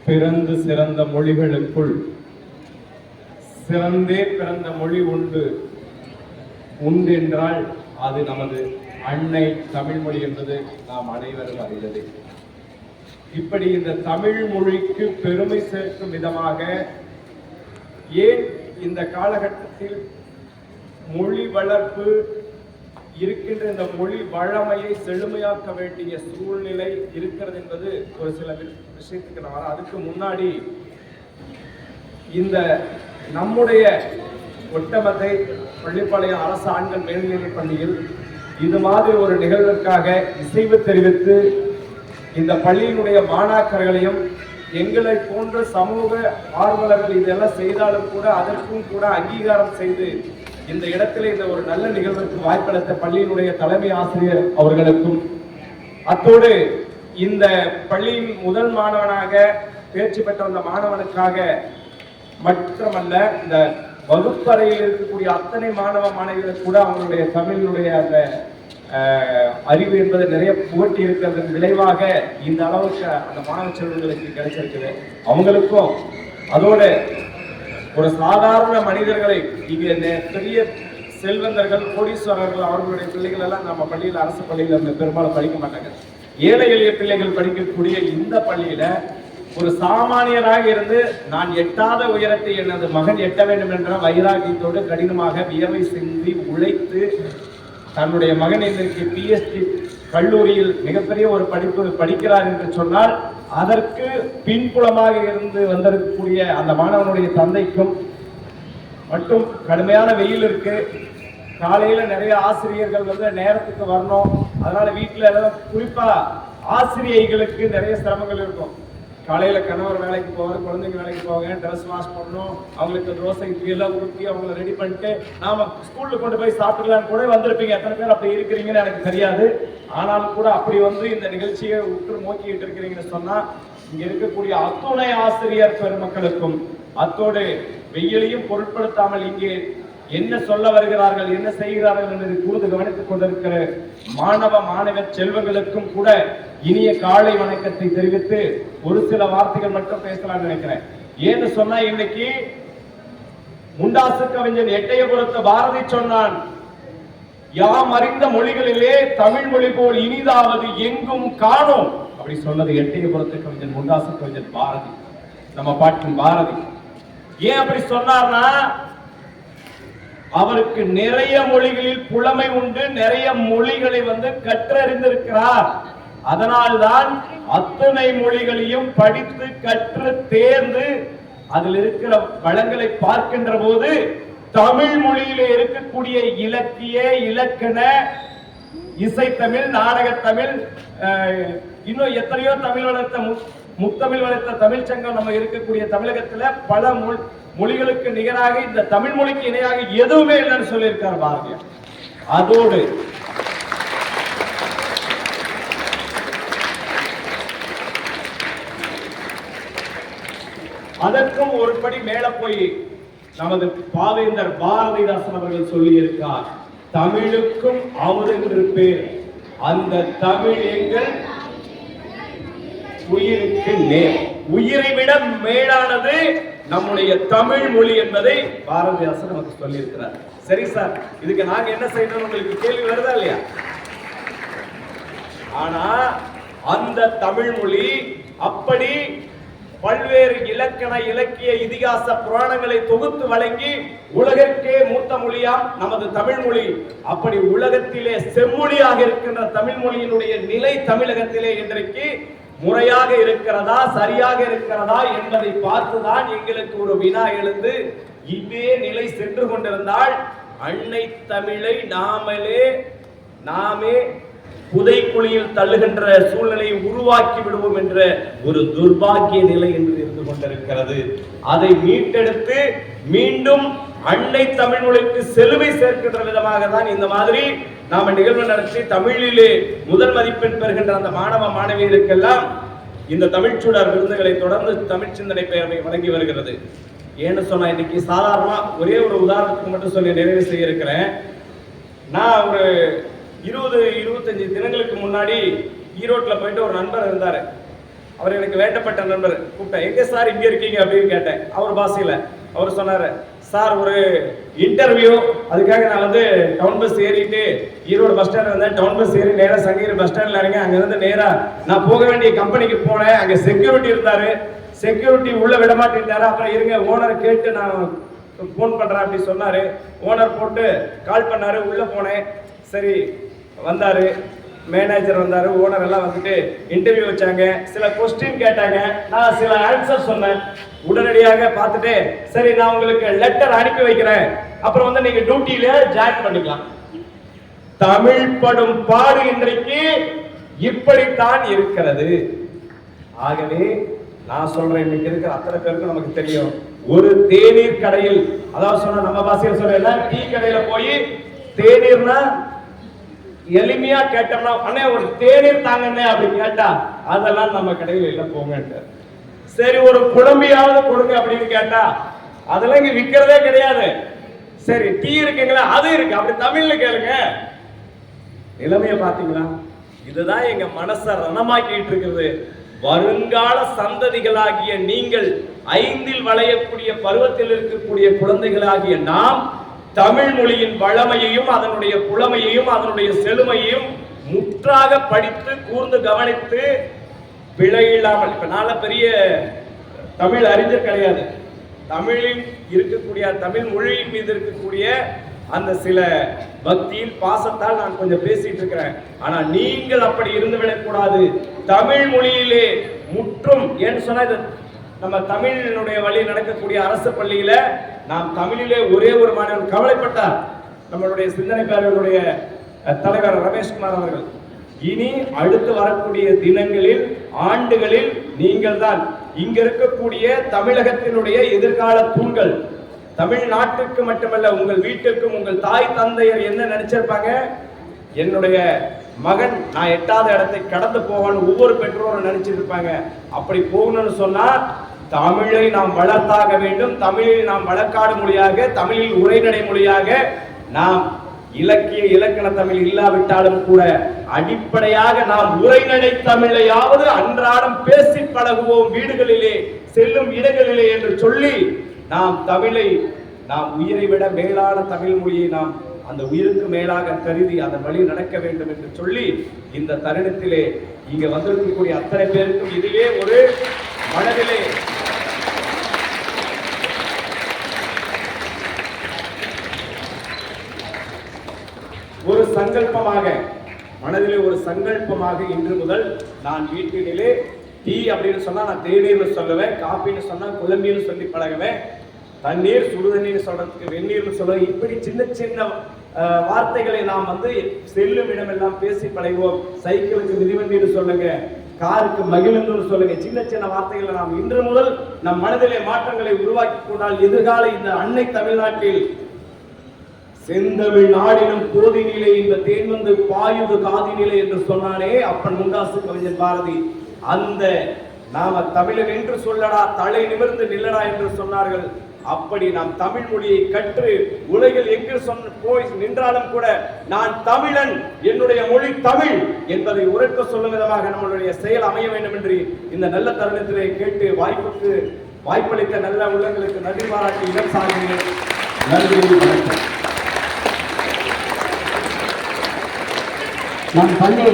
பிறந்து சிறந்த மொழிகளுக்குள் சிறந்தே பிறந்த மொழி உண்டு உண்டென்றால் அது நமது அன்னை தமிழ் மொழி என்பது நாம் அனைவரும் அறிந்ததே. இப்படி இந்த தமிழ் மொழிக்கு பெருமை சேர்க்கும் விதமாக ஏன் இந்த காலகட்டத்தில் மொழி வளர்ப்பு இருக்கின்ற இந்த மொழி வளமையை செழுமையாக்க வேண்டிய சூழ்நிலை இருக்கிறது என்பது ஒரு சில விஷயத்துக்கு நான் வரேன். அதுக்கு முன்னாடி இந்த நம்முடைய ஒட்டமத்தை பள்ளிப்பாளையம் அரசு ஆண்கள் மேல்நிலைப் பள்ளியில் இது மாதிரி ஒரு நிகழ்விற்காக இசைவு தெரிவித்து இந்த பள்ளியினுடைய மாணாக்கர்களையும் எங்களை போன்ற சமூக ஆர்வலர்கள் இதெல்லாம் செய்தாலும் கூட அதற்கும் கூட அங்கீகாரம் செய்து இந்த இடத்துல இந்த ஒரு நல்ல நிகழ்வுக்கு வாய்ப்பளித்த பள்ளியினுடைய தலைமை ஆசிரியர் அவர்களுக்கும், அத்தோடு இந்த பள்ளியின் முதல் மாணவனாக தேர்ச்சி பெற்ற அந்த மாணவனுக்காக மட்டுமல்ல, இந்த வகுப்பறையில் இருக்கக்கூடிய அத்தனை மாணவ மாணவிகளுக்கு கூட அவங்களுடைய தமிழினுடைய அந்த அறிவு என்பது நிறைய புகட்டி இருக்கிறதன் விளைவாக இந்த அளவுக்கு அந்த மாணவ செல்வங்களுக்கு கிடைச்சிருக்குது. அவங்களுக்கும் அதோட ஒரு சாதாரண மனிதர்களை இங்கே பெரிய செல்வந்தர்கள் கோடீஸ்வரர்கள் அவர்களுடைய பிள்ளைகள் எல்லாம் நம்ம பள்ளியில் அரசு பள்ளியில் பெரும்பாலும் படிக்க மாட்டாங்க. ஏழை எளிய பிள்ளைகள் படிக்கக்கூடிய இந்த பள்ளியில ஒரு சாமானியராக இருந்து நான் எட்டாத உயரத்தை எனது மகன் எட்ட வேண்டும் என்ற வைராகியத்தோடு கடினமாக வியர்வை சிந்தி உழைத்து தன்னுடைய மகன் இன்றைக்கு பிஎஸ்டி கல்லூரியில் மிகப்பெரிய ஒரு படிப்பு படிக்கிறார் என்று சொன்னால் அதற்கு பின்புலமாக இருந்து வந்திருக்கக்கூடிய அந்த மாணவனுடைய தந்தைக்கும் மட்டும் கடுமையான வெயில் இருக்கு. காலையில நிறைய ஆசிரியர்கள் நேரத்துக்கு வரணும். அதனால வீட்டுல குறிப்பா ஆசிரியைகளுக்கு நிறைய சிரமங்கள் இருக்கும். காலையில கணவர் வேலைக்கு போவார், குழந்தைங்க வேலைக்கு போவாங்க, ட்ரெஸ் வாஷ் பண்ணணும், அவங்களுக்கு தோசை இட்லி எல்லாம் ஊற்றி அவங்களை ரெடி பண்ணிட்டு நாம ஸ்கூல்ல கொண்டு போய் சாப்பிடலான்னு கூட வந்திருப்பீங்க. எத்தனை பேர் அப்படி இருக்கிறீங்கன்னு எனக்கு தெரியாது. ஆனாலும் கூட அப்படி இந்த நிகழ்ச்சியை உற்று நோக்கிட்டு இருக்கிறீங்கன்னு சொன்னா இங்க இருக்கக்கூடிய அத்துணை ஆசிரியர் பெருமக்களுக்கும் அத்தோடு வெயிலையும் பொருட்படுத்தாமல் இங்கே என்ன சொல்ல வருகிறார்கள், என்ன செய்கிறார்கள் என்பதை கூர்ந்து கவனித்துக் கொண்டிருக்கிற மாணவ மாணவ செல்வங்களுக்கும் கூட இனிய காலை வணக்கத்தை தெரிவித்து ஒரு சில வார்த்தைகள் மட்டும் பேசலாம்னு நினைக்கிறேன். ஏன்னு சொன்னா இன்னைக்கு முண்டாசு கவிஞன் எட்டயபுரத்து பாரதி சொன்னான், யாம் அறிந்த மொழிகளிலே தமிழ் மொழி போல் இனிதாவது எங்கும் காணோம். அப்படி சொன்னது எட்டயபுரத்து கவிஞன் முண்டாசு கவிஞன் பாரதி, நம்ம பாட்டின் பாரதி. ஏன் அப்படி சொன்னார்னா அவருக்கு நிறைய மொழிகளில் புலமை உண்டு, நிறைய மொழிகளை கற்றறிந்திருக்கிறார். அதனால்தான் அத்தனை மொழிகளையும் படித்து கற்று தேர்ந்து அதில் இருக்கிற வளங்களை பார்க்கின்ற போது தமிழ் மொழியிலே இருக்கக்கூடிய இலக்கிய இலக்கண இசைத்தமிழ் நாடகத்தமிழ் இன்னும் எத்தனையோ தமிழ் வளர்த்த முத்தமிழ் வளர்த்த தமிழ் சங்கம் நம்ம இருக்கக்கூடிய தமிழகத்துல பல மொழிகளுக்கு நிகராக இந்த தமிழ் மொழிக்கு இணையாக எதுவுமே இல்லைன்னு சொல்லியிருக்கார் பாரதியார். அதோடு அதற்கும் ஒருபடி மேல போய் நமது பாவேந்தர் பாரதிதாசன் அவர்கள் சொல்லி இருக்கார், தமிழுக்கும் அமுதென்று பேர், அந்த தமிழ் எங்கள் உயிருக்கு நேர். உயிரை விட மேலானது நம்முடைய தமிழ் மொழி என்பதை பாரதிதாசன் நமக்கு சொல்லி இருக்கிறார். சரி சார், இதுக்கு நாங்க என்ன செய்யணும் உங்களுக்கு கேள்வி வருதா இல்லையா? ஆனா அந்த தமிழ் மொழி அப்படி பல்வேறு இலக்கண இலக்கிய இதிகாச புராணங்களை தொகுத்து வழங்கி உலகிற்கே மூத்த மொழியாம் நமது தமிழ் மொழி. அப்படி உலகத்திலே செம்மொழியாக இருக்கின்ற தமிழ் மொழியினுடைய நிலை தமிழகத்திலே இன்றைக்கு முறையாக இருக்கிறதா சரியாக இருக்கிறதா என்பதை பார்த்துதான் எங்களுக்கு ஒரு வினா எழுந்து இதே நிலை சென்று கொண்டிருந்தால் அன்னை தமிழை நாமே புதைக்குழியில் தள்ளுகின்ற சூழ்நிலையை உருவாக்கி விடுவோம் என்ற ஒரு துர்பாக்கிய நிலை என்று இருந்து கொண்டிருக்கிறது. அதை மீட்டெடுத்து மீண்டும் அன்னை தமிழ் மொழிக்கு செலுவை சேர்க்கின்ற விதமாக தான் இந்த மாதிரி நாம நிகழ்வு நடத்தி தமிழிலே முதல் மதிப்பெண் பெறுகின்ற அந்த மாணவ மாணவியருக்கெல்லாம் இந்த தமிழ்ச்சூடர் விருதுகளை தொடர்ந்து தமிழ் சிந்தனை பேரவை வழங்கி வருகிறது. ஏன்னு சொன்னா இன்னைக்கு சாதாரணமா ஒரே ஒரு உதாரணத்துக்கு மட்டும் சொல்லி நிறைவு செய்ய இருக்கிறேன். நான் ஒரு 20-25 தினங்களுக்கு முன்னாடி ஈரோட்டில் போயிட்டு ஒரு நண்பர் இருந்தாரு. அவர் எனக்கு வேண்டப்பட்ட நண்பர். கூப்பிட்டேன், எங்க சார் இங்க இருக்கீங்க அப்படின்னு கேட்டேன். அவர் பாஷையில அவர் சொன்னாரு, சார் ஒரு இன்டர்வியூ, அதுக்காக நான் வந்து டவுன் பஸ் ஏறிட்டு ஈரோடு பஸ் ஸ்டாண்ட் வந்தேன். டவுன் பஸ் ஏறி நேராக சங்ககிரி பஸ் ஸ்டாண்ட்ல இறங்க, அங்க இருந்து நேரா நான் போக வேண்டிய கம்பெனிக்கு போனேன். அங்க செக்யூரிட்டி இருந்தாரு, செக்யூரிட்டி உள்ள விட மாட்டேன்ட்டாரு. அப்புறம் இருங்க ஓனரை கேட்டு நான் போன் பண்றேன் அப்படி சொன்னாரு. ஓனர் போட்டு கால் பண்ணாரு, உள்ள போனேன். சரி வந்தாரு, மேனேஜர் வந்தாரு, ஓனர் எல்லாம் வந்துட்டு இன்டர்வியூ வச்சாங்க. சில கொஸ்டின் கேட்டாங்க, நான் சில ஆன்சர் சொன்னேன். உடனடியாக பார்த்துட்டு சரி நான் உங்களுக்கு லெட்டர் அனுப்பி வைக்கிறேன், அப்புறம் வந்து நீங்க டியூட்டியில ஜாயின் பண்ணிக்கலாம். தமிழ் படும் பாடு இன்றைக்கு இப்படித்தான் இருக்கிறது. ஆகவே நான் சொல்றேன், இன்னைக்கு இருக்கிற அத்தனை பேருக்கு நமக்கு தெரியும், ஒரு தேநீர் கடையில், அதாவது சொன்ன நம்ம பாஷையில் சொல்ல, டீ கடையில போய் தேநீர்னா எளிமையா கேட்டோம்னா, அண்ணே ஒரு தேநீர் தாங்கண்ணே அப்படி கேட்டா, அதெல்லாம் நம்ம கடையில் இல்ல போங்க. சரி ஒரு குழம்பியாவது கொடுங்க அப்படின்னு கேட்டா, அதெல்லாம் இங்க விற்கிறதே கிடையாது. சரி டீ இருக்குங்களா, அது இருக்கு, அப்படி தமிழ்ல கேளுங்க. நிலைமைய பாத்தீங்களா? இதுதான் எங்க மனசை ரணமாக்கிட்டு இருக்கிறது. வருங்கால சந்ததிகளாகிய நீங்கள், 5இல் வளையக்கூடிய பருவத்தில் இருக்கக்கூடிய குழந்தைகளாகிய நாம், தமிழ் மொழியின் வளமையையும் அதனுடைய புலமையையும் அதனுடைய செழுமையையும் முற்றாக படித்து கூர்ந்து கவனித்து பிழை இல்லாமல், இப்ப நாள பெரிய தமிழ் அறிஞர் கிடையாது, தமிழில் இருக்கக்கூடிய தமிழ் மொழியின் மீது இருக்கக்கூடிய அந்த சில பக்தியில் பாசத்தால் நான் கொஞ்சம் பேசிட்டு இருக்கிறேன். ஆனா நீங்கள் அப்படி இருந்து விடக்கூடாது. தமிழ் மொழியிலே முற்றும் ஏன்னு சொன்னா, நம்ம தமிழினுடைய வழி நடக்கக்கூடிய அரசு பள்ளியில நாம் தமிழிலே ஒரே ஒரு மாணவன் கவலைப்பட்டார், நம்மளுடைய சிந்தனை பேரவையுடைய தலைவர் ரமேஷ்குமார் அவர்கள். இனி அடுத்து வரக்கூடிய தினங்களில் ஆண்டுகளில் நீங்கள் தான் இங்க இருக்கக்கூடிய தமிழகத்தினுடைய எதிர்கால தூண்கள். தமிழ்நாட்டுக்கு மட்டுமல்ல, உங்கள் வீட்டுக்கும் உங்கள் தாய் தந்தையர் என்ன நினைச்சிருப்பாங்க, என்னுடைய மகன் நான் 8வது இடத்தை கடந்து போவான்னு ஒவ்வொரு பெற்றோரும் நினைச்சிட்டு இருப்பாங்க. அப்படி போகணும்னு சொன்னா தமிழை நாம் வளர்த்தாக வேண்டும். தமிழில் நாம் வழக்காடு மொழியாக, தமிழில் உரைநடை மொழியாக, நாம் இலக்கிய இலக்கண தமிழ் இல்லாவிட்டாலும் கூட அடிப்படையாக நாம் உரைநடை தமிழையாவது அன்றாடம் பேசி பழகுவோம் வீடுகளிலே, செல்லும் இடங்களிலே என்று சொல்லி, நாம் தமிழை, நாம் உயிரை விட மேலான தமிழ் மொழியை நாம் அந்த உயிருக்கு மேலாக கருதி அதன் வழி நடக்க வேண்டும் என்று சொல்லி, இந்த தருணத்திலே இங்க வந்திருக்கக்கூடிய அத்தனை பேருக்கும் இதுவே ஒரு மனதிலே ஒரு சங்கல்பமாக, மனதிலே ஒரு சங்கல்பமாக இன்று முதல் நான் வீட்டிலே டீ அப்படின்னு சொன்னா நான் தேநீர்னு சொல்லுவேன், காப்பின்னு சொன்னா குழம்பின்னு சொல்லி பழகுவேன், தண்ணீர் சுடுதண்ணீர் சொல்றதுக்கு வெந்நீர்னு சொல்லுவேன். இப்படி சின்ன சின்ன வார்த்தைகளை நாம் வந்து செல்லும் இடமெல்லாம் பேசி பழகுவோம். சைக்கிளுக்கு மிதிவண்டின்னு சொல்லுங்க, காருக்கு மகிழ்ந்து சொல்லுங்க. சின்ன சின்ன வார்த்தைகளை நாம் இன்று முதல் நம் மனதிலே மாற்றங்களை உருவாக்கி கொண்டால் எதிர்கால இந்த அன்னை தமிழ்நாட்டில் செந்தமிழ் நாடினும் போதினிலே இந்த தேன் வந்து பாயுது காதினிலே என்று சொன்னானே அப்பன் முண்டாசு கவிஞர் பாரதி. அந்த நாம தமிழன் என்று சொல்லடா, தலை நிமிர்ந்து நில்லடா என்று சொன்னார்கள். அப்படி நாம் தமிழ் மொழியை கற்று உலகில் எங்கு போய் நின்றாலும் கூட நான் தமிழன், என்னுடைய மொழி தமிழ் என்பதை உரைக்க சொல்லும் விதமாக நம்மளுடைய செயல் அமைய வேண்டும் என்று இந்த நல்ல தருணத்திலே கேட்டு வாய்ப்பளித்த நல்ல உள்ளங்களுக்கு நன்றி பாராட்டி இடம் சார்கிறேன். நன்றி, வணக்கம். நான் பள்ளி